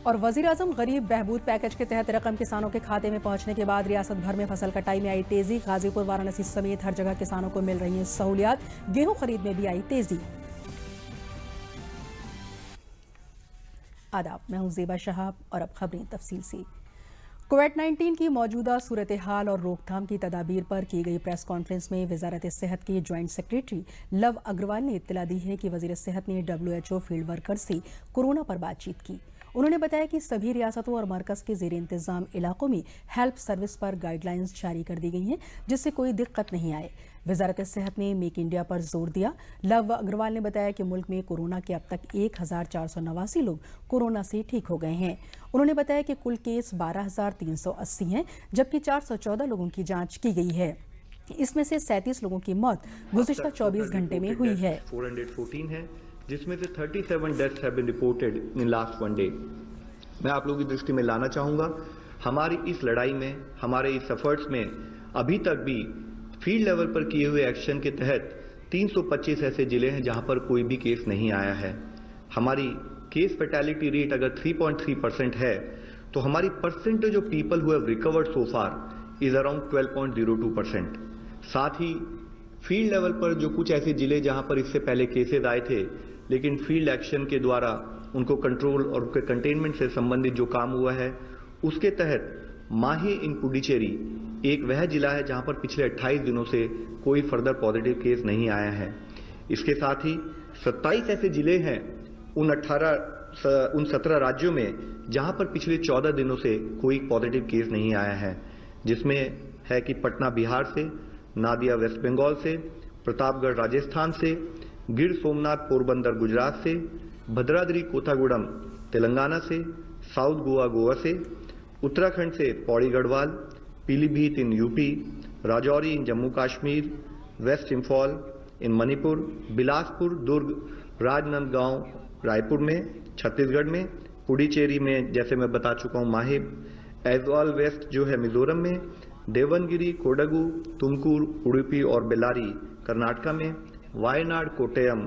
और वज़ीर-ए-आज़म गरीब बहबूद पैकेज के तहत रकम किसानों के खाते में पहुंचने के बाद रियासत भर में फसल कटाई में आई तेजी। गाजीपुर, वाराणसी समेत हर जगह किसानों को मिल रही है सहूलियात। गेहूं खरीद में भी आई तेजी। आदाब, मैं हूं ज़ेबा शहाब और अब खबरें तफसील से। कोविड-19 की मौजूदा सूरत हाल और रोकथाम की तदाबीर पर की गई प्रेस कॉन्फ्रेंस में वजारत सेहत के ज्वाइंट सेक्रेटरी लव अग्रवाल ने इत्तला दी है कि वज़ीर सेहत ने WHO फील्ड वर्कर से कोरोना पर बातचीत की। उन्होंने बताया कि सभी रियासतों और मरकज़ के ज़ेर इंतज़ाम इलाकों में हेल्प सर्विस पर गाइडलाइंस जारी कर दी गई हैं, जिससे कोई दिक्कत नहीं आए। वजारत सेहत ने मेक इंडिया पर जोर दिया। लव अग्रवाल ने बताया कि मुल्क में कोरोना के अब तक 1489 लोग कोरोना से ठीक हो गए हैं। उन्होंने बताया कि कुल केस 12,380 हैं, जबकि 414 लोगों की जांच की गई है। इसमें से 37 लोगों की मौत गुज़िश्ता 24 घंटे में हुई है। 414 है, जिसमें से 37 deaths have been reported in last 1 day. मैं आप लोगों की दृष्टि में लाना चाहूँगा, हमारी इस लड़ाई में, हमारे इस एफर्ट्स में अभी तक भी फील्ड लेवल पर किए हुए एक्शन के तहत 325 ऐसे जिले हैं जहां पर कोई भी केस नहीं आया है। हमारी केस फैटेलिटी रेट अगर 3.3% है, तो हमारी percentage of people who have recovered so far is around 12.02%। साथ ही फील्ड लेवल पर जो कुछ ऐसे जिले जहां पर इससे पहले केसेस आए थे, लेकिन फील्ड एक्शन के द्वारा उनको कंट्रोल और उनके कंटेनमेंट से संबंधित जो काम हुआ है, उसके तहत माही इन पुडुचेरी एक वह जिला है जहां पर पिछले 28 दिनों से कोई फर्दर पॉजिटिव केस नहीं आया है। इसके साथ ही 27 ऐसे जिले हैं उन 17 राज्यों में जहां पर पिछले 14 दिनों से कोई पॉजिटिव केस नहीं आया है, जिसमें है कि पटना बिहार से, नादिया वेस्ट बंगाल से, प्रतापगढ़ राजस्थान से, गिर सोमनाथ पोरबंदर गुजरात से, भद्राद्री कोथागुड़म तेलंगाना से, साउथ गोवा गोवा से, उत्तराखंड से Pauri Garhwal, Pilibhit in UP, Rajouri in Jammu Kashmir, west Imphal in Manipur, Bilaspur, Durg, Rajnandgaon Raipur में, छत्तीसगढ़ में, पुडुचेरी में जैसे मैं बता चुका हूं माहिब, ऐजवाल वेस्ट जो है मिजोरम में, देवनगिरी, कोडगु, तुमकुर, उडुपी और बेल्लारी कर्नाटका में, वायनाड, कोट्टयम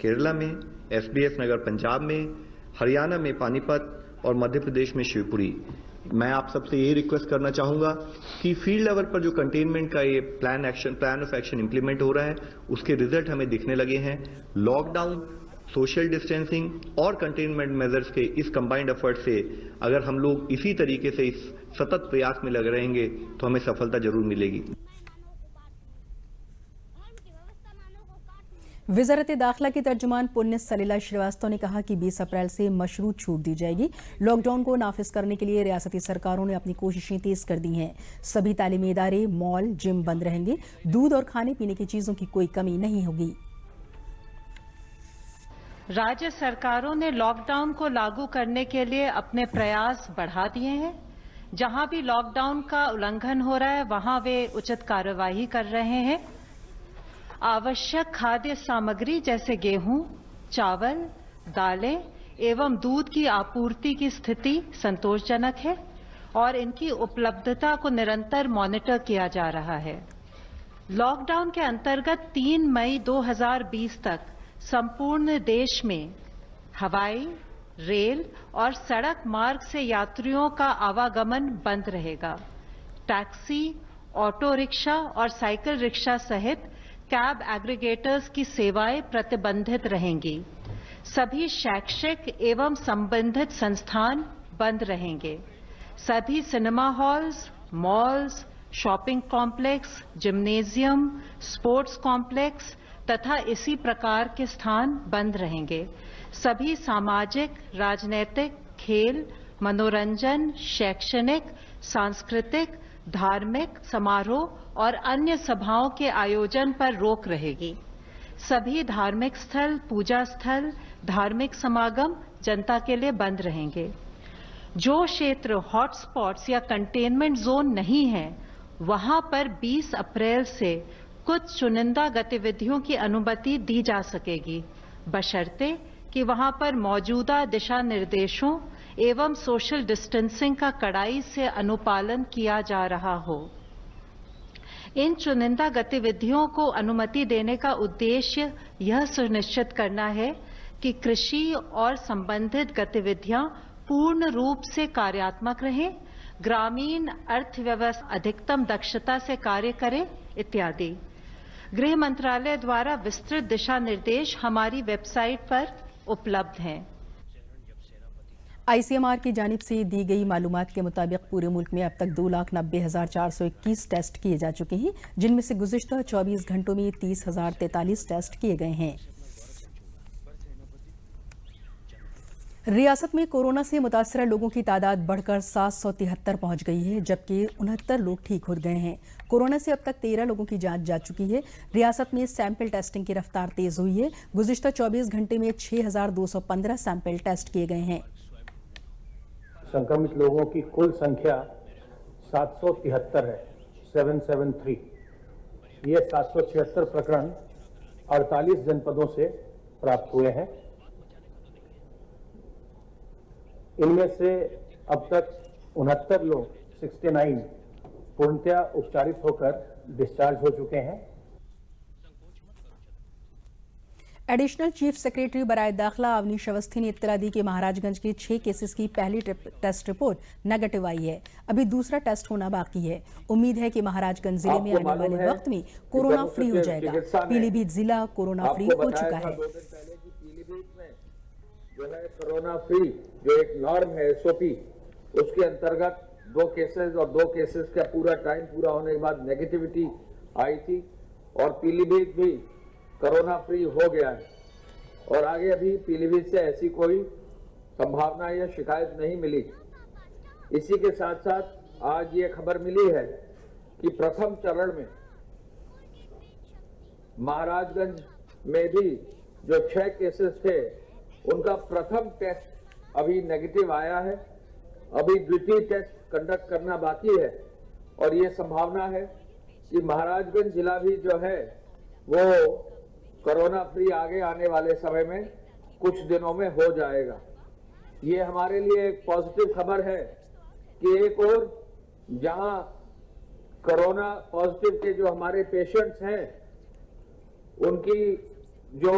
केरला में, SBS नगर पंजाब में, हरियाणा में पानीपत और मध्य प्रदेश में शिवपुरी। मैं आप सबसे ये रिक्वेस्ट करना चाहूंगा कि फील्ड लेवल पर जो कंटेनमेंट का ये प्लान ऑफ एक्शन इंप्लीमेंट हो रहा है, उसके रिजल्ट हमें दिखने लगे हैं। लॉकडाउन, सोशल डिस्टेंसिंग और कंटेनमेंट मेजर्स के इस कंबाइंड एफर्ट से अगर हम लोग इसी तरीके से इस सतत प्रयास में लग रहेंगे तो हमें सफलता जरूर मिलेगी। वज़ारत दाखिला की तर्जुमान पुण्य सलीला श्रीवास्तव ने कहा कि 20 अप्रैल से मशरूत छूट दी जाएगी। लॉकडाउन को नाफिज करने के लिए रियासती सरकारों ने अपनी कोशिशें तेज कर दी हैं। सभी तालीमी इदारे, मॉल, जिम बंद रहेंगे। दूध और खाने पीने की चीजों की कोई कमी नहीं होगी। राज्य सरकारों ने लॉकडाउन को लागू करने के लिए अपने प्रयास बढ़ा दिए हैं। जहां भी लॉकडाउन का उल्लंघन हो रहा है, वहां वे उचित कार्यवाही कर रहे हैं। आवश्यक खाद्य सामग्री जैसे गेहूं, चावल, दालें एवं दूध की आपूर्ति की स्थिति संतोषजनक है और इनकी उपलब्धता को निरंतर मॉनिटर किया जा रहा है। लॉकडाउन के अंतर्गत 3 मई 2020 तक संपूर्ण देश में हवाई, रेल और सड़क मार्ग से यात्रियों का आवागमन बंद रहेगा। टैक्सी, ऑटो रिक्शा और साइकिल रिक्शा सहित कैब एग्रीगेटर्स की सेवाएं प्रतिबंधित रहेंगी। सभी शैक्षिक एवं संबंधित संस्थान बंद रहेंगे। सभी cinema halls, malls, shopping complex, gymnasium, sports complex तथा इसी प्रकार के स्थान बंद रहेंगे। सभी सामाजिक, राजनीतिक, खेल, मनोरंजन, शैक्षणिक, सांस्कृतिक, धार्मिक समारोह और अन्य सभाओं के आयोजन पर रोक रहेगी। सभी धार्मिक स्थल, पूजा स्थल, धार्मिक समागम जनता के लिए बंद रहेंगे। जो क्षेत्र हॉटस्पॉट्स या कंटेनमेंट जोन नहीं है, वहां पर 20 अप्रैल से कुछ चुनिंदा गतिविधियों की अनुमति दी जा सकेगी, बशर्ते कि वहां पर मौजूदा दिशा निर्देशों एवं सोशल डिस्टेंसिंग का कड़ाई से अनुपालन किया जा रहा हो। इन चुनिंदा गतिविधियों को अनुमति देने का उद्देश्य यह सुनिश्चित करना है कि कृषि और संबंधित गतिविधियां पूर्ण रूप से कार्यात्मक रहें, ग्रामीण अर्थव्यवस्था अधिकतम दक्षता से कार्य करे इत्यादि। गृह मंत्रालय द्वारा विस्तृत दिशा निर्देश हमारी वेबसाइट पर उपलब्ध हैं। आईसीएमआर की जानिब से दी गई मालूमात के मुताबिक पूरे मुल्क में अब तक 2,90,421 टेस्ट किए जा चुके हैं, जिनमें से गुज़िश्ता 24 घंटों में 30,043 टेस्ट किए गए हैं। रियासत में कोरोना से मुतासरा लोगों की तादाद बढ़कर 773 पहुंच गई है, जबकि 69 लोग ठीक हो गए हैं। कोरोना से अब तक 13 लोगों की जांच जा चुकी है। रियासत में सैंपल टेस्टिंग की रफ्तार तेज हुई है। गुज़िश्ता 24 घंटे में 6,215 सैंपल टेस्ट किए गए हैं। संक्रमित लोगों की कुल संख्या 773 है, 773। ये 776 प्रकरण 48 जनपदों से प्राप्त हुए हैं। इनमें से अब तक 69 लोग 69 पूर्णतया उपचारित होकर डिस्चार्ज हो चुके हैं। एडिशनल चीफ सेक्रेटरी बराए दाखिला अवनीश अवस्थी ने इत्तला दी कि महाराजगंज के 6 केसेस की पहली टेस्ट रिपोर्ट नेगेटिव आई है। अभी दूसरा टेस्ट होना बाकी है। उम्मीद है कि महाराजगंज जिले में आने वाले वक्त में कोरोना फ्री हो जाएगा। पीलीभीत जिला कोरोना फ्री हो चुका है। 2 दिन पहले की पीलीभीत में जो है कोरोना फ्री जो एक नॉर्म है एसओपी, उसके अंतर्गत 2 केसेस और 2 केसेस का पूरा टाइम पूरा होने के बाद नेगेटिविटी आई थी और पीलीभीत भी कोरोना फ्री हो गया है। और आगे अभी पीलीभीत से ऐसी कोई संभावना या शिकायत नहीं मिली। इसी के साथ साथ आज ये खबर मिली है कि प्रथम चरण में महाराजगंज में भी जो 6 केसेस थे उनका प्रथम टेस्ट अभी नेगेटिव आया है। अभी द्वितीय टेस्ट कंडक्ट करना बाकी है और ये संभावना है कि महाराजगंज जिला भी जो है वो कोरोना फ्री आगे आने वाले समय में कुछ दिनों में हो जाएगा। ये हमारे लिए एक पॉजिटिव खबर है कि एक और जहां कोरोना पॉजिटिव के जो हमारे पेशेंट्स हैं उनकी जो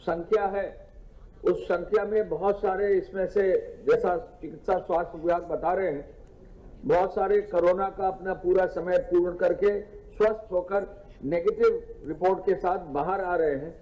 संख्या है उस संख्या में बहुत सारे इसमें से, जैसा चिकित्सा स्वास्थ्य विभाग बता रहे हैं, बहुत सारे कोरोना का अपना पूरा समय पूर्ण करके स्वस्थ होकर नेगेटिव रिपोर्ट के साथ बाहर आ रहे हैं।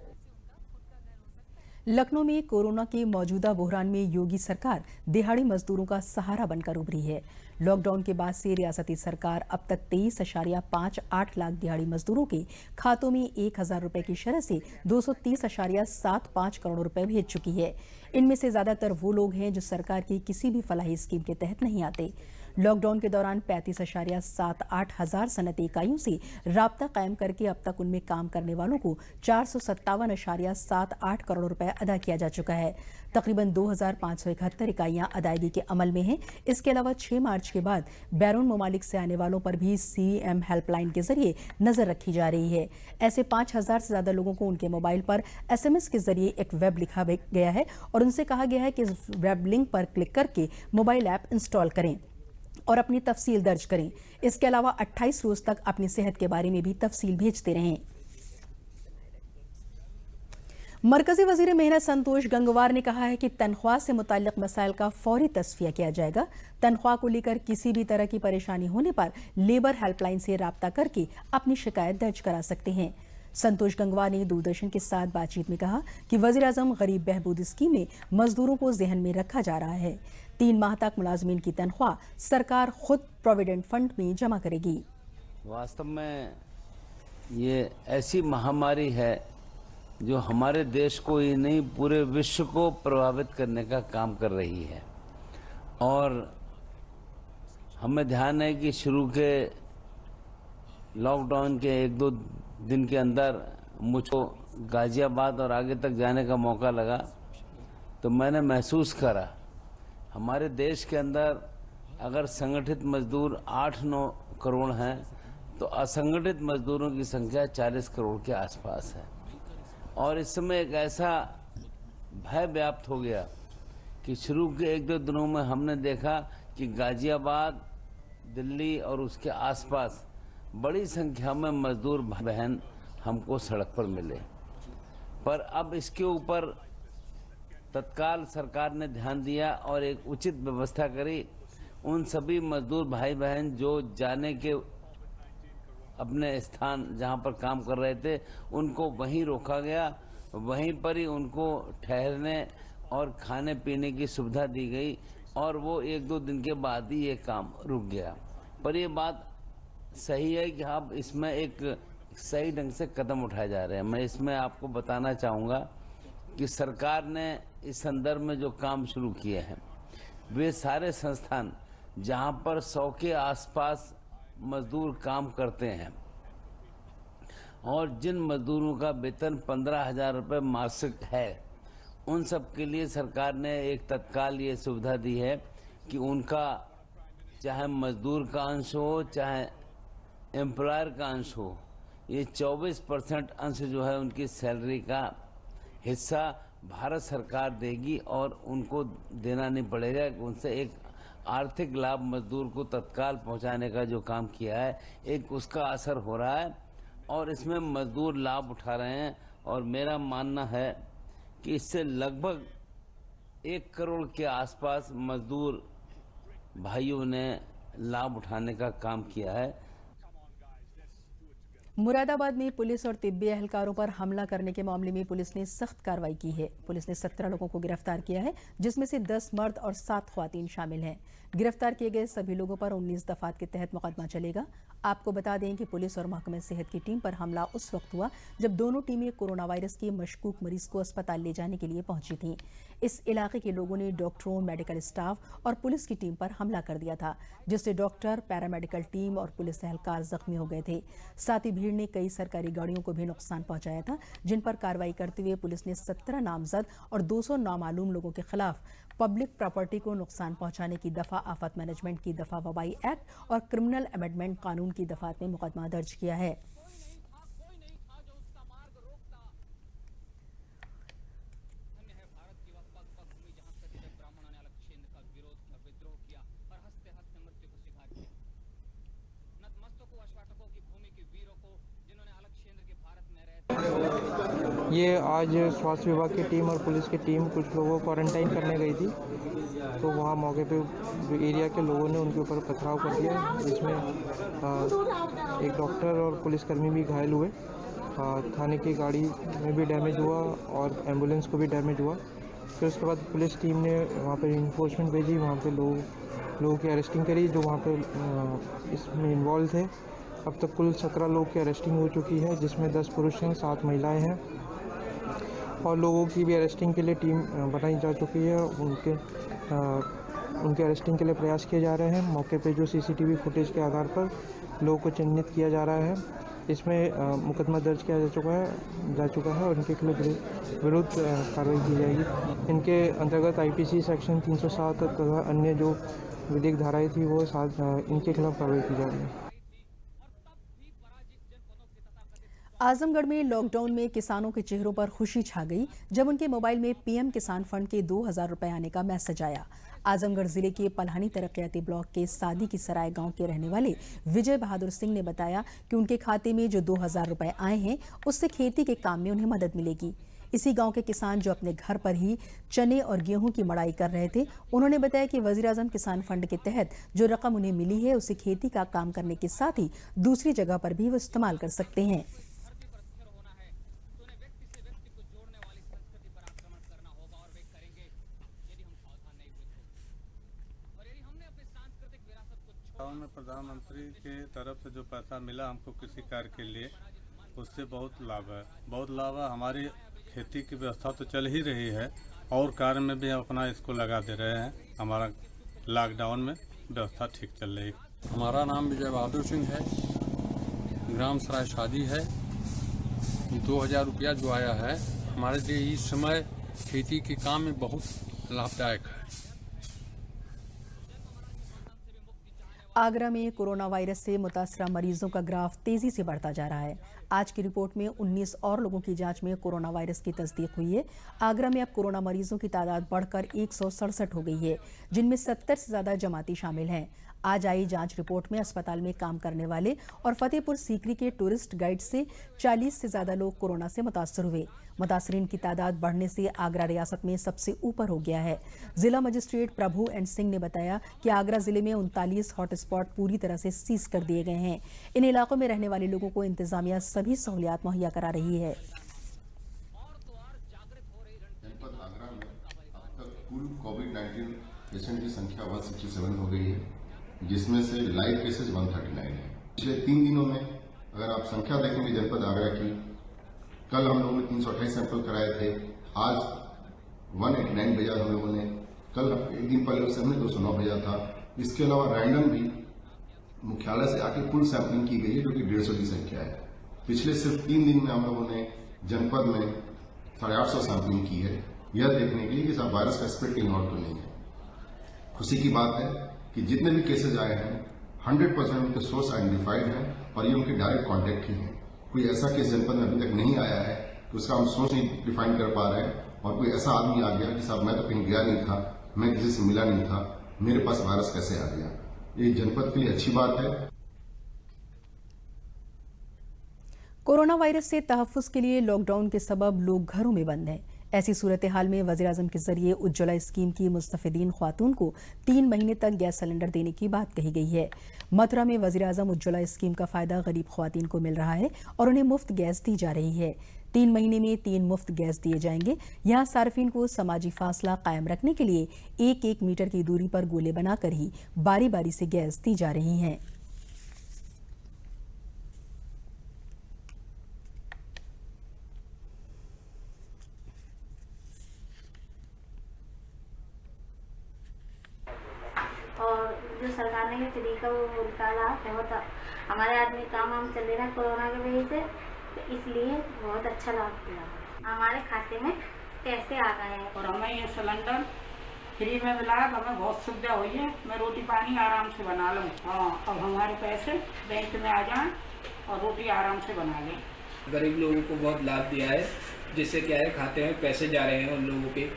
लखनऊ में कोरोना के मौजूदा बहरान में योगी सरकार दिहाड़ी मजदूरों का सहारा बनकर उभरी है। लॉकडाउन के बाद से रियासती सरकार अब तक 23.58 लाख दिहाड़ी मजदूरों के खातों में 1,000 रुपए की शरह से 230.75 करोड़ रुपए भेज चुकी है। इनमें से ज्यादातर वो लोग हैं जो सरकार की किसी भी फलाही स्कीम के तहत नहीं आते। लॉकडाउन के दौरान 35.78 हजार सनती इकाइयों से राब्ता कायम करके अब तक उनमें काम करने वालों को 457.78 करोड़ रुपए अदा किया जा चुका है। तकरीबन 2,571 इकाइयां अदायगी के अमल में हैं। इसके अलावा 6 मार्च के बाद बैरून ममालिक से आने वालों पर भी CM हेल्पलाइन के जरिए नजर रखी जा रही है। ऐसे 5,000 से ज्यादा लोगों को उनके मोबाइल पर SMS के जरिए एक वेब लिखा गया है और उनसे कहा गया है कि इस वेब लिंक पर क्लिक करके मोबाइल ऐप इंस्टॉल करें और अपनी तफसील दर्ज करें। इसके अलावा 28 रोज तक अपनी सेहत के बारे में भी तफसील भेजते रहें। मरकजी वजीर मेहनत संतोष गंगवार ने कहा है कि तनख्वाह से मुताल्लिक मसाइल का फौरी तस्फिया किया जाएगा। तनख्वाह को लेकर किसी भी तरह की परेशानी होने पर लेबर हेल्पलाइन से राब्ता करके अपनी शिकायत दर्ज करा सकते हैं। संतोष गंगवार ने दूरदर्शन के साथ बातचीत में कहा कि वज़ीर आज़म गरीब बहबूद स्कीम में मजदूरों को जहन में रखा जा रहा है। 3 माह तक मुलाजमीन की तनख्वाह सरकार खुद प्रोविडेंट फंड में जमा करेगी। वास्तव में ये ऐसी महामारी है जो हमारे देश को ही नहीं पूरे विश्व को प्रभावित करने का काम कर रही है और हमें ध्यान है कि शुरू के लॉकडाउन के 1-2 दिन के अंदर मुझको गाजियाबाद और आगे तक जाने का मौका लगा तो मैंने महसूस करा हमारे देश के अंदर अगर संगठित मजदूर 8-9 करोड़ हैं तो असंगठित मजदूरों की संख्या 40 करोड़ के आसपास है और इस समय एक ऐसा भय व्याप्त हो गया कि शुरू के 1-2 दिनों में हमने देखा कि गाजियाबाद, दिल्ली और उसके आसपास बड़ी संख्या में मजदूर भाई बहन हमको सड़क पर मिले। पर अब इसके ऊपर तत्काल सरकार ने ध्यान दिया और एक उचित व्यवस्था करी। उन सभी मजदूर भाई बहन जो जाने के अपने स्थान जहां पर काम कर रहे थे उनको वहीं रोका गया, वहीं पर ही उनको ठहरने और खाने पीने की सुविधा दी गई और वो 1-2 दिन के बाद ही ये काम रुक गया। पर ये बात सही है कि अब इसमें एक सही ढंग से कदम उठाए जा रहे हैं। मैं इसमें आपको बताना चाहूँगा कि सरकार ने इस संदर्भ में जो काम शुरू किए हैं वे सारे संस्थान जहां पर 100 के आसपास मजदूर काम करते हैं और जिन मजदूरों का वेतन 15,000 रुपये मासिक है, उन सब के लिए सरकार ने एक तत्काल ये सुविधा दी है कि उनका चाहे मजदूर का अंश हो चाहे एम्प्लॉयर का अंश हो, ये 24% अंश जो है उनकी सैलरी का हिस्सा भारत सरकार देगी और उनको देना नहीं पड़ेगा। उनसे एक आर्थिक लाभ मजदूर को तत्काल पहुंचाने का जो काम किया है, एक उसका असर हो रहा है और इसमें मजदूर लाभ उठा रहे हैं। और मेरा मानना है कि इससे लगभग 1 करोड़ के आसपास मजदूर भाइयों ने लाभ उठाने का काम किया है। मुरादाबाद में पुलिस और तिब्बी एहलकारों पर हमला करने के मामले में पुलिस ने सख्त कार्रवाई की है। पुलिस ने 17 लोगों को गिरफ्तार किया है, जिसमें से 10 मर्द और 7 ख्वातीन शामिल हैं। गिरफ्तार किए गए सभी लोगों पर 19 दफात के तहत मुकदमा चलेगा। आपको बता दें कि पुलिस और महकमे सेहत की टीम पर हमला उस वक्त हुआ जब दोनों टीमें कोरोना वायरस के मशकूक मरीज को अस्पताल ले जाने के लिए पहुंची थीं। इस इलाके के लोगों ने डॉक्टरों, मेडिकल स्टाफ और पुलिस की टीम पर हमला कर दिया था, जिससे डॉक्टर, पैरामेडिकल टीम और पुलिस एहलकार जख्मी हो गए थे। साथ ही भीड़ ने कई सरकारी गाड़ियों को भी नुकसान पहुंचाया था, जिन पर कार्रवाई करते हुए पुलिस ने 17 नामजद और 200 नामालूम लोगों के खिलाफ पब्लिक प्रॉपर्टी को नुकसान पहुंचाने की दफा, आफत मैनेजमेंट की दफा, वबाई एक्ट और क्रिमिनल अमेंडमेंट कानून की दफात में मुकदमा दर्ज किया है। ये आज स्वास्थ्य विभाग की टीम और पुलिस की टीम कुछ लोगों को क्वारंटाइन करने गई थी, तो वहाँ मौके पे जो एरिया के लोगों ने उनके ऊपर पथराव कर दिया, जिसमें एक डॉक्टर और पुलिसकर्मी भी घायल हुए। थाने की गाड़ी में भी डैमेज हुआ और एम्बुलेंस को भी डैमेज हुआ। फिर उसके बाद पुलिस टीम ने वहाँ पर इन्फोर्समेंट भेजी, वहाँ पे लोगों की अरेस्टिंग करी जो वहाँ पे इसमें इन्वॉल्व थे। अब तक कुल 17 लोग की अरेस्टिंग हो चुकी है, जिसमें 10 पुरुष हैं, 7 महिलाएं हैं और लोगों की भी अरेस्टिंग के लिए टीम बनाई जा चुकी है। उनके अरेस्टिंग के लिए प्रयास किए जा रहे हैं। मौके पे जो सीसीटीवी फुटेज के आधार पर लोगों को चिन्हित किया जा रहा है। इसमें मुकदमा दर्ज किया जा चुका है और इनके विरुद्ध कार्रवाई की जाएगी। इनके अंतर्गत आईपीसी सेक्शन 307 तथा अन्य जो विधिक धाराएँ थी वो इनके खिलाफ कार्रवाई की जा रही है। आजमगढ़ में लॉकडाउन में किसानों के चेहरों पर खुशी छा गई जब उनके मोबाइल में पीएम किसान फंड के 2,000 रुपए आने का मैसेज आया। आजमगढ़ जिले के पल्हानी तरक्याती ब्लॉक के सादी की सराय गांव के रहने वाले विजय बहादुर सिंह ने बताया कि उनके खाते में जो 2,000 रुपए आए हैं उससे खेती के काम में उन्हें मदद मिलेगी। इसी गांव के किसान जो अपने घर पर ही चने और गेहूं की मड़ाई कर रहे थे, उन्होंने बताया कि वजीर-ए-आजम किसान फंड के तहत जो रकम उन्हें मिली है उसे खेती का काम करने के साथ ही दूसरी जगह पर भी वो इस्तेमाल कर सकते हैं। में प्रधानमंत्री के तरफ से जो पैसा मिला हमको किसी कार्य के लिए, उससे बहुत लाभ है। हमारी खेती की व्यवस्था तो चल ही रही है और कार्य में भी हम अपना इसको लगा दे रहे हैं। हमारा लॉकडाउन में व्यवस्था ठीक चल रही है। हमारा नाम विजय बहादुर सिंह है, ग्राम सराय शादी है। 2,000 रुपया जो आया है हमारे लिए इस समय खेती के काम में बहुत लाभदायक है। आगरा में कोरोना वायरस से मुतासरा मरीजों का ग्राफ तेजी से बढ़ता जा रहा है। आज की रिपोर्ट में 19 और लोगों की जांच में कोरोना वायरस की तस्दीक हुई है। आगरा में अब कोरोना मरीजों की तादाद बढ़कर 167 हो गई है, जिनमें 70 से ज्यादा जमाती शामिल हैं। आज आई जांच रिपोर्ट में अस्पताल में काम करने वाले और फतेहपुर सीकरी के टूरिस्ट गाइड से 40 से ज्यादा लोग कोरोना से मुतासर हुए। मुतासरीन की तादाद बढ़ने से आगरा रियासत में सबसे ऊपर हो गया है। जिला मजिस्ट्रेट प्रभु एंड सिंह ने बताया कि आगरा जिले में 39 हॉटस्पॉट पूरी तरह से सीज कर दिए गए हैं। इन इलाकों में रहने वाले लोगों को इंतजामिया सभी सहूलियात मुहैया करा रही है। जनपद आगरा में अब तक कुल कोविड-19 पेशेंट की संख्या 167 हो गई है, जिसमें से लाइव केसेज 139 है। पिछले 3 दिनों में अगर आप संख्या देखेंगे जनपद आगरा की, कल हम लोगों ने 328 सैंपल कराए थे, आज 189 भेजा हम लोगों ने, कल एक दिन पहले उससे हमने 209 भेजा था। इसके अलावा रैंडम भी मुख्यालय से आके कुल सैंपलिंग की गई है, जो कि 150 की संख्या है। पिछले सिर्फ 3 दिन में हम लोगों ने जनपद में 850 सैंपलिंग की है, यह देखने के लिए कि सब वायरस का स्प्रेड कहीं और तो नहीं है। खुशी की बात है कि जितने भी केसेज आए हैं 100% उनके सोर्स आइडेंटिफाइड हैं और ये उनके डायरेक्ट कॉन्टेक्ट ही हैं। कोई ऐसा केस जनपद में अभी तक नहीं आया है तो उसका हम सोर्स नहीं डिफाइन कर पा रहे हैं, और कोई ऐसा आदमी आ गया कि साहब मैं तो कहीं गया नहीं था, मैं किसी से मिला नहीं था, मेरे पास वायरस कैसे आ गया। ये जनपद के लिए अच्छी बात है। कोरोना वायरस से तहफ्फुज़ के लिए लॉकडाउन के सबब लोग घरों में बंद हैं। ऐसी सूरत हाल में वज़ीर-ए-आज़म के जरिए उज्ज्वला स्कीम की मुस्तफ़ीदीन ख़वातून को 3 महीने तक गैस सिलेंडर देने की बात कही गई है। मथुरा में वज़ीर-ए-आज़म उज्ज्वला स्कीम का फ़ायदा गरीब ख़वातीन को मिल रहा है और उन्हें मुफ्त गैस दी जा रही है। 3 महीने में 3 मुफ्त गैस दिए जाएंगे। यहाँ सार्फिन को समाजी फासला कायम रखने के लिए 1-1 मीटर की दूरी पर गोले बनाकर ही बारी बारी से गैस दी जा रही हैं। और जो सरकार ने तरीका वो निकाला बहुत, हमारे आदमी काम वाम चल रहा है कोरोना की वजह से, तो इसलिए बहुत अच्छा लाभ दिया। हमारे खाते में पैसे आ गए हैं और हमें ये सिलेंडर फ्री में मिला है, हमें बहुत सुविधा हुई है। मैं रोटी पानी आराम से बना लूँ। हाँ, अब हमारे पैसे बैंक में आ जाएं और रोटी आराम से बना लें। गरीब लोगों को बहुत लाभ दिया है, जिससे क्या है खाते में पैसे जा रहे हैं उन लोगों के,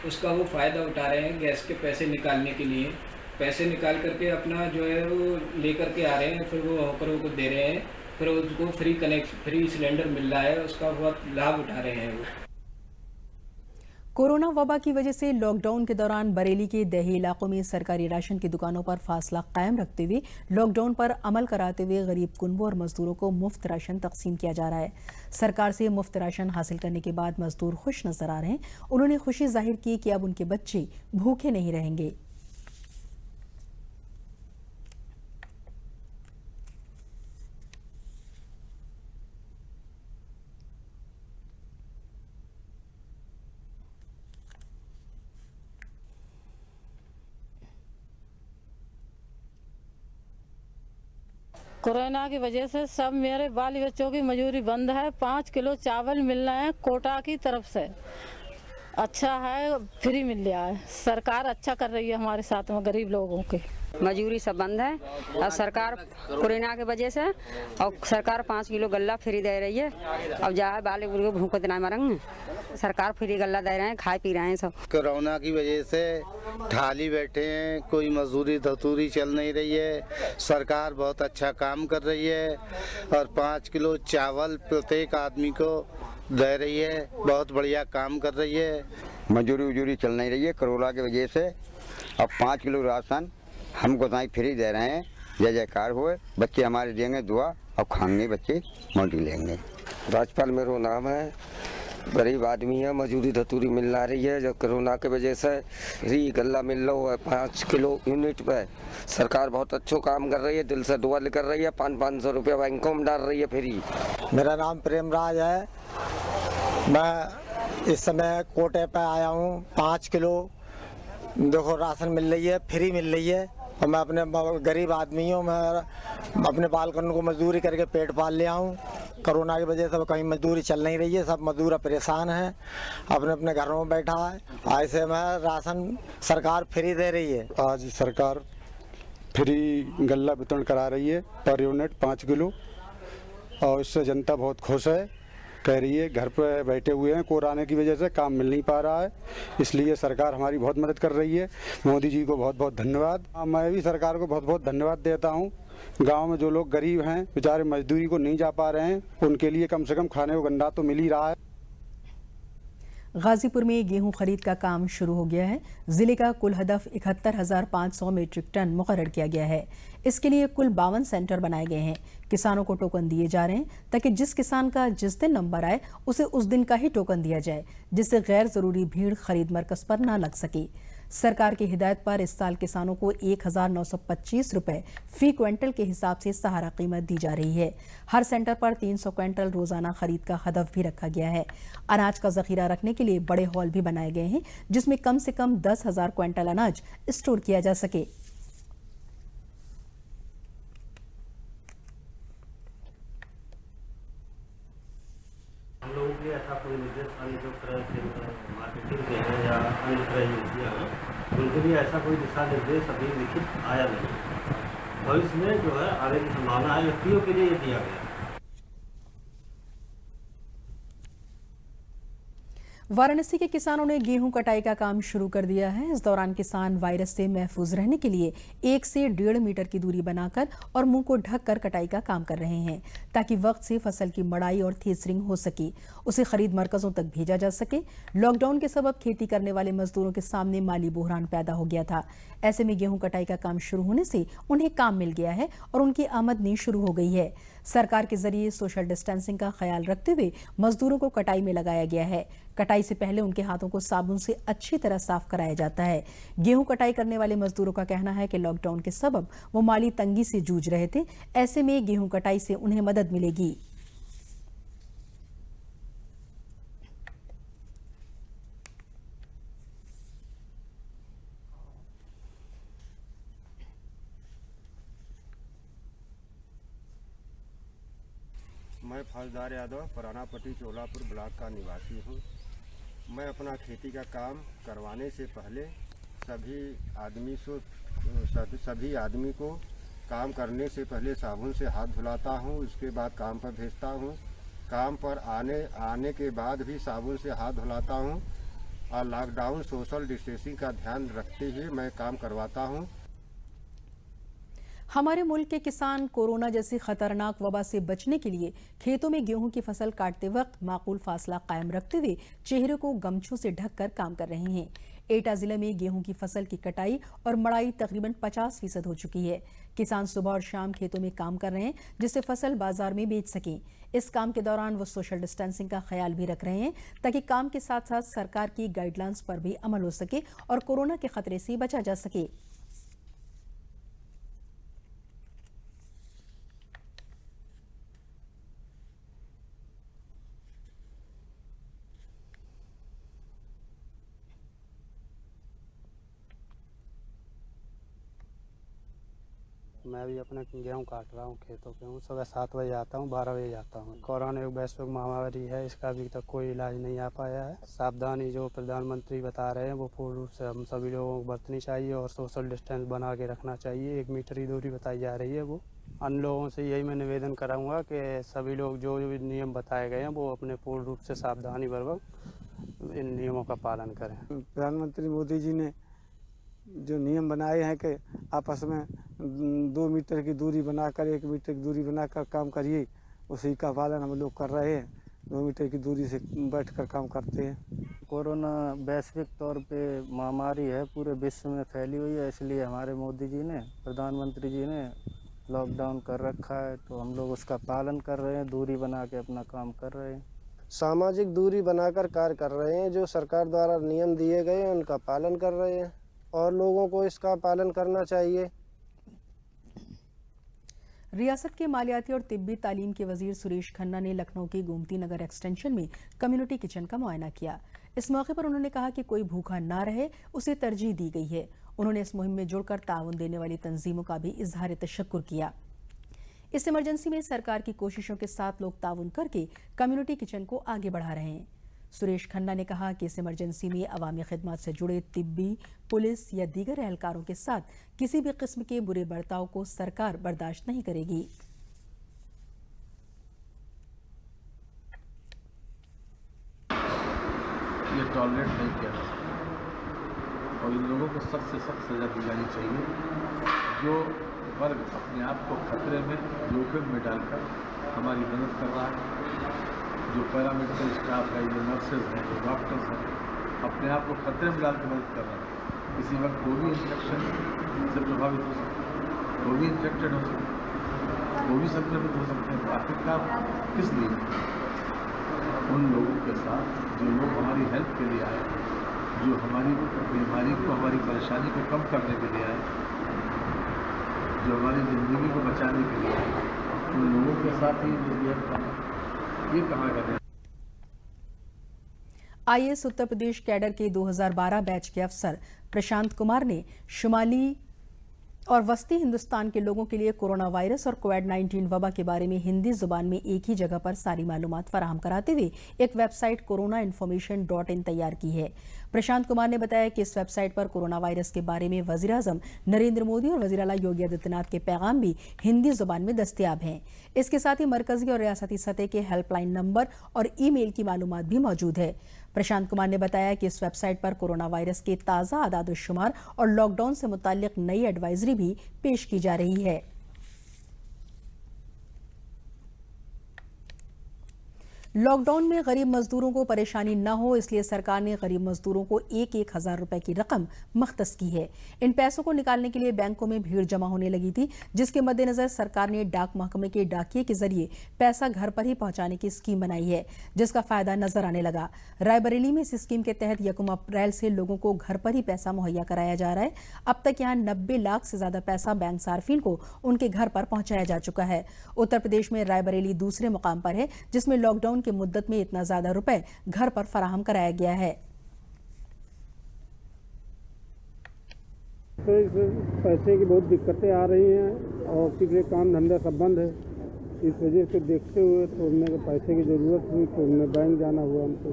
उसका वो फ़ायदा उठा रहे हैं। गैस के पैसे निकालने के लिए पैसे निकाल करके अपना जो है वो लेकर के आ रहे हैं, फिर वो हॉकरों को दे रहे हैं, फिर उनको फ्री सिलेंडर मिल रहा है, उसका बहुत लाभ उठा रहे हैं वो। कोरोना वबा की वजह से लॉकडाउन के दौरान बरेली के देही इलाकों में सरकारी राशन की दुकानों पर फासला कायम रखते हुए लॉकडाउन पर अमल कराते हुए गरीब कुनबों और मजदूरों को मुफ्त राशन तकसीम किया जा रहा है। सरकार से मुफ्त राशन हासिल करने के बाद मजदूर खुश नजर आ रहे हैं। उन्होंने खुशी जाहिर की कि अब उनके बच्चे भूखे नहीं रहेंगे। कोरोना की वजह से सब मेरे बाल बच्चों की मजूरी बंद है। 5 किलो चावल मिल रहे हैं कोटा की तरफ से, अच्छा है, फ्री मिल रहा है। सरकार अच्छा कर रही है हमारे साथ में गरीब लोगों के। मजूरी सब बंद है और सरकार कोरोना की वजह से, और सरकार 5 किलो गल्ला फ्री दे रही है। अब जाए बाले बुरे भूखे तो ना मरेंगे, सरकार फ्री गल्ला दे रहे हैं, खाए पी रहे हैं सब। कोरोना की वजह से ठाली बैठे हैं, कोई मजदूरी धतूरी चल नहीं रही है। सरकार बहुत अच्छा काम कर रही है और 5 किलो चावल प्रत्येक आदमी को दे रही है, बहुत बढ़िया काम कर रही है। मजूरी उजूरी चल नहीं रही है कोरोना की वजह से। अब 5 किलो राशन हमको ताई फ्री दे रहे हैं। जय जयकार हुए, बच्चे हमारे देंगे दुआ, अब खाएंगे बच्चे, मोटी लेंगे। राजपाल मेरा नाम है, गरीब आदमी है, मजूरी धतूरी मिल ना रही है। जब कोरोना की वजह से फ्री गल्ला मिल रहा है 5 किलो यूनिट पे। सरकार बहुत अच्छा काम कर रही है, दिल से दुआ कर रही है। 500 रुपया बैंकों में डाल रही है फ्री। मेरा नाम प्रेमराज है, मैं इस समय कोटे पे आया हूँ। 5 किलो देखो राशन मिल रही है, फ्री मिल रही है। और मैं अपने गरीब आदमी हूँ, मैं अपने बालकन को मजदूरी करके पेट पाल लिया हूँ। कोरोना की वजह से कहीं मजदूरी चल नहीं रही है, सब मजदूर परेशान हैं, अपने अपने घरों में बैठा है। ऐसे में राशन सरकार फ्री दे रही है। आज सरकार फ्री गल्ला वितरण करा रही है पर यूनिट 5 किलो, और इससे जनता बहुत खुश है। कह रही है, घर पर बैठे हुए हैं, कोरोना की वजह से काम मिल नहीं पा रहा है, इसलिए सरकार हमारी बहुत मदद कर रही है। मोदी जी को बहुत बहुत धन्यवाद। मैं भी सरकार को बहुत बहुत धन्यवाद देता हूँ। गांव में जो लोग गरीब हैं, बेचारे मजदूरी को नहीं जा पा रहे हैं, उनके लिए कम से कम खाने को गंडा तो मिल ही रहा है। गाजीपुर में गेहूं खरीद का काम शुरू हो गया है। जिले का कुल हदफ 71,500 मीट्रिक टन मुकर्रर किया गया है। इसके लिए कुल 52 सेंटर बनाए गए हैं। किसानों को टोकन दिए जा रहे हैं ताकि जिस किसान का जिस दिन नंबर आए उसे उस दिन का ही टोकन दिया जाए, जिससे गैर जरूरी भीड़ खरीद मरकज पर न लग सके। सरकार की हिदायत पर इस साल किसानों को 1,925 रुपए फी क्विंटल के हिसाब से सहारा कीमत दी जा रही है। हर सेंटर पर 300 क्विंटल रोजाना खरीद का हदफ भी रखा गया है। अनाज का जखीरा रखने के लिए बड़े हॉल भी बनाए गए हैं, जिसमें कम से कम 10,000 क्विंटल अनाज स्टोर किया जा सके। हम लोगों के ऐसा कोई निर्देश जो मार्केटिंग के हैं या अन्य तरह एजेंसियाँ हैं, उनके लिए ऐसा कोई दिशा निर्देश अभी लिखित आया नहीं। भविष्य में जो है आने की संभावना है, व्यक्तियों के लिए ये दिया गया। वाराणसी के किसानों ने गेहूं कटाई का काम शुरू कर दिया है। इस दौरान किसान वायरस से महफूज रहने के लिए 1 से 1.5 मीटर की दूरी बनाकर और मुंह को ढककर कटाई का काम कर रहे हैं, ताकि वक्त से फसल की मड़ाई और थ्रेसरिंग हो सके, उसे खरीद मरकजों तक भेजा जा सके। लॉकडाउन के सबब खेती करने वाले मजदूरों के सामने माली बहरान पैदा हो गया था। ऐसे में गेहूं कटाई का काम शुरू होने से उन्हें काम मिल गया है और उनकी आमदनी शुरू हो गई है। सरकार के जरिए सोशल डिस्टेंसिंग का ख्याल रखते हुए मजदूरों को कटाई में लगाया गया है। कटाई से पहले उनके हाथों को साबुन से अच्छी तरह साफ कराया जाता है। गेहूं कटाई करने वाले मजदूरों का कहना है कि लॉकडाउन के सबब वो माली तंगी से जूझ रहे थे। ऐसे में गेहूं कटाई से उन्हें मदद मिलेगी। मैं फौजदार यादव पुराना पट्टी चोलापुर ब्लॉक का निवासी हूँ। मैं अपना खेती का काम करवाने से पहले सभी आदमी को काम करने से पहले साबुन से हाथ धुलाता हूँ, उसके बाद काम पर भेजता हूँ। काम पर आने के बाद भी साबुन से हाथ धुलाता हूँ और लॉकडाउन सोशल डिस्टेंसिंग का ध्यान रखते हुए मैं काम करवाता हूँ। हमारे मुल्क के किसान कोरोना जैसी खतरनाक वबा से बचने के लिए खेतों में गेहूं की फसल काटते वक्त माकूल फासला कायम रखते हुए चेहरे को गमछों से ढककर काम कर रहे हैं। एटा जिले में गेहूं की फसल की कटाई और मड़ाई तकरीबन 50% हो चुकी है। किसान सुबह और शाम खेतों में काम कर रहे हैं, जिससे फसल बाजार में बेच सकें। इस काम के दौरान वो सोशल डिस्टेंसिंग का ख्याल भी रख रहे हैं, ताकि काम के साथ साथ सरकार की गाइडलाइंस पर भी अमल हो सके और कोरोना के खतरे से बचा जा सके। मैं भी अपने गेहूँ काट रहा हूँ, खेतों पे हूँ। सुबह 7 बजे आता हूँ, 12 बजे जाता हूँ। कोरोना एक वैश्विक महामारी है, इसका अभी तक कोई इलाज नहीं आ पाया है। सावधानी जो प्रधानमंत्री बता रहे हैं वो पूर्ण रूप से हम सभी लोगों को बरतनी चाहिए और सोशल डिस्टेंस बना के रखना चाहिए। 1 मीटर की दूरी बताई जा रही है। वो अन्य लोगों से यही मैं निवेदन कराऊंगा कि सभी लोग जो भी नियम बताए गए हैं वो अपने पूर्ण रूप से सावधानी पूर्वक इन नियमों का पालन करें। प्रधानमंत्री मोदी जी ने जो नियम बनाए हैं कि आपस में 2 मीटर की दूरी बनाकर 1 मीटर की दूरी बनाकर काम करिए, उसी का पालन हम लोग कर रहे हैं। 2 मीटर की दूरी से बैठकर काम करते हैं। कोरोना वैश्विक तौर पे महामारी है, पूरे विश्व में फैली हुई है, इसलिए हमारे मोदी जी ने, प्रधानमंत्री जी ने लॉकडाउन कर रखा है, तो हम लोग उसका पालन कर रहे हैं, दूरी बना के अपना काम कर रहे हैं। सामाजिक दूरी बनाकर कार्य कर रहे हैं। जो सरकार द्वारा नियम दिए गए हैं उनका पालन कर रहे हैं और लोगों को इसका पालन करना चाहिए। रियासत के मालियाती और तिब्बी तालीम के वजीर सुरेश खन्ना ने लखनऊ के गोमती नगर एक्सटेंशन में कम्युनिटी किचन का मुआयना किया। इस मौके पर उन्होंने कहा कि कोई भूखा ना रहे, उसे तरजीह दी गई है। उन्होंने इस मुहिम में जुड़कर ताउन देने वाली तंजीमों का भी इजहार तशक्कुर किया। इस इमरजेंसी में सरकार की कोशिशों के साथ लोग ताउन करके कम्युनिटी किचन को आगे बढ़ा रहे हैं। सुरेश खन्ना ने कहा कि इस इमरजेंसी में अवामी खिदमत से जुड़े तिब्बी, पुलिस या दीगर एहलकारों के साथ किसी भी किस्म के बुरे बर्ताव को सरकार बर्दाश्त नहीं करेगी। लोगों को सख्त से सख्त सजा दी जानी चाहिए। जो वर्ग अपने आप को खतरे में, जोखिम में डालकर हमारी मदद कर रहा है, जो पैरामेडिकल स्टाफ है, जो नर्सेज हैं, जो डॉक्टर्स हैं, अपने आप को खतरे में डाल के मदद कर रहे हैं, किसी वक्त वो भी इन्फेक्शन से प्रभावित हो सकते हैं, वो भी इन्फेक्टेड हो सकते हैं, वो भी संक्रमित हो सकते हैं। तो आखिरकार किस लिए? उन लोगों के साथ जो लोग हमारी हेल्प के लिए आए, जो हमारी बीमारी को, हमारी परेशानी को कम करने के लिए आए, जो हमारी ज़िंदगी को बचाने के लिए आए, उन लोगों के साथ ही बिहेव करना, ये कहाँ गया? आईएएस उत्तर प्रदेश कैडर के 2012 बैच के अफसर प्रशांत कुमार ने शुमाली और वस्ती हिंदुस्तान के लोगों के लिए कोरोना वायरस और कोविड-19 वबा के बारे में हिंदी जुबान में एक ही जगह पर सारी मालूमात फराहम कराते हुए एक वेबसाइट coronainformation.in तैयार की है। प्रशांत कुमार ने बताया कि इस वेबसाइट पर कोरोना वायरस के बारे में वज़ीर-ए-आज़म नरेंद्र मोदी और वज़ीर-ए-आला योगी आदित्यनाथ के पैगाम भी हिंदी जुबान में दस्तयाब हैं। इसके साथ ही मरकजी और रियासती सतह के हेल्पलाइन नंबर और ईमेल की मालूमात भी मौजूद है। प्रशांत कुमार ने बताया कि इस वेबसाइट पर कोरोना वायरस के ताज़ा आदाद-ओ-शुमार और लॉकडाउन से मुताल्लिक नई एडवाइजरी भी पेश की जा रही है। लॉकडाउन में गरीब मजदूरों को परेशानी न हो, इसलिए सरकार ने गरीब मजदूरों को 1,000 रुपए की रकम मख्तस की है। इन पैसों को निकालने के लिए बैंकों में भीड़ जमा होने लगी थी, जिसके मद्देनजर सरकार ने डाक महकमे के डाकिये के जरिए पैसा घर पर ही पहुंचाने की स्कीम बनाई है, जिसका फायदा नजर आने लगा। रायबरेली में इस स्कीम के तहत 1 अप्रैल से लोगों को घर पर ही पैसा मुहैया कराया जा रहा है। अब तक यहाँ 90 लाख से ज्यादा पैसा बैंक सार्फिन को उनके घर पर पहुंचाया जा चुका है। उत्तर प्रदेश में रायबरेली दूसरे मुकाम पर है, जिसमें लॉकडाउन की मुद्दत में इतना ज्यादा रुपए घर पर फराहम कराया गया है। तो इस पैसे की बहुत दिक्कतें आ रही हैं और किसी काम धंधा सब बंद है। इस वजह से देखते हुए तो हमने पैसे की ज़रूरत हुई तो हमने बैंक जाना हुआ हमको।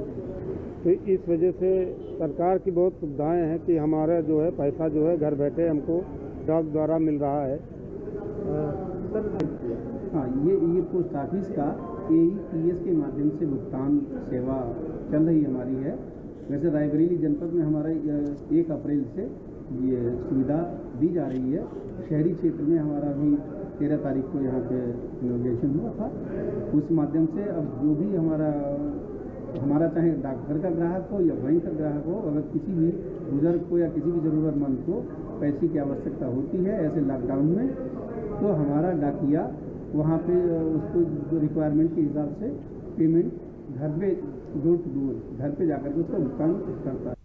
तो इस वजह से सरकार की बहुत सुविधाएं हैं कि हमारा जो है पैसा जो है घर बैठे हमको डाक द्वारा मिल रहा है। हाँ, ये पोस्ट ऑफिस का AEPS के माध्यम से भुगतान सेवा चल रही हमारी है। वैसे रायबरेली जनपद में हमारा 1 अप्रैल से ये सुविधा दी जा रही है। शहरी क्षेत्र में हमारा भी 13 तारीख को यहाँ पे इनॉग्रेशन हुआ था। उस माध्यम से अब जो भी हमारा चाहे डाकघर का ग्राहक हो या बैंक का ग्राहक हो, अगर किसी भी बुजुर्ग को या किसी भी ज़रूरतमंद को पैसे की आवश्यकता होती है ऐसे लॉकडाउन में, तो हमारा डाकिया वहाँ पे उसको रिक्वायरमेंट के हिसाब से पेमेंट घर पे डोर टू डोर घर पे जाकर के उसका भुगतान करता है।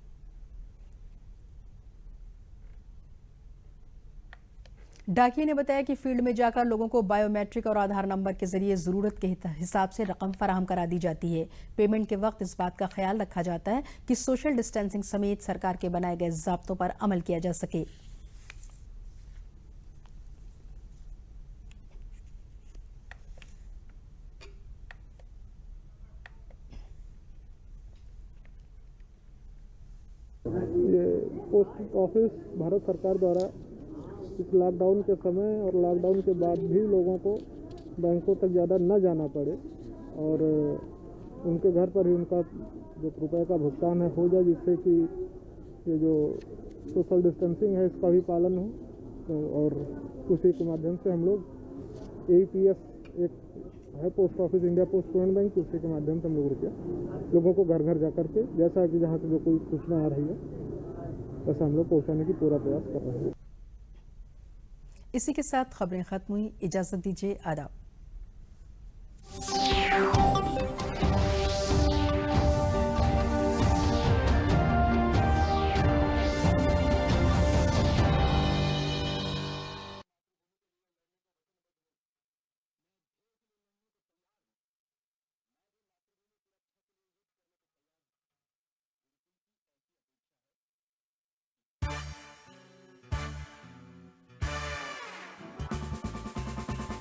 डाकिये ने बताया कि फील्ड में जाकर लोगों को बायोमेट्रिक और आधार नंबर के जरिए जरूरत के हिसाब से रकम फराहम करा दी जाती है। पेमेंट के वक्त इस बात का ख्याल रखा जाता है कि सोशल डिस्टेंसिंग समेत सरकार के बनाए गए ज़ाब्तों पर अमल किया जा सके। ये पोस्ट ऑफिस भारत सरकार द्वारा इस लॉकडाउन के समय और लॉकडाउन के बाद भी लोगों को बैंकों तक ज़्यादा न जाना पड़े और उनके घर पर ही उनका जो रुपए का भुगतान है हो जाए, जिससे कि ये जो सोशल डिस्टेंसिंग है इसका भी पालन हो। तो और उसी के माध्यम से हम लोग AEPS एक है post office India post payment bank, उसी के माध्यम से हम लोगों को घर घर जा करके जैसा कि जहाँ से जो कोई सूचना आ रही है वैसा हम लोग पहुँचाने की पूरा प्रयास कर रहे हैं। इसी के साथ खबरें खत्म हुई। इजाजत दीजिए। आदाब।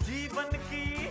जीवन की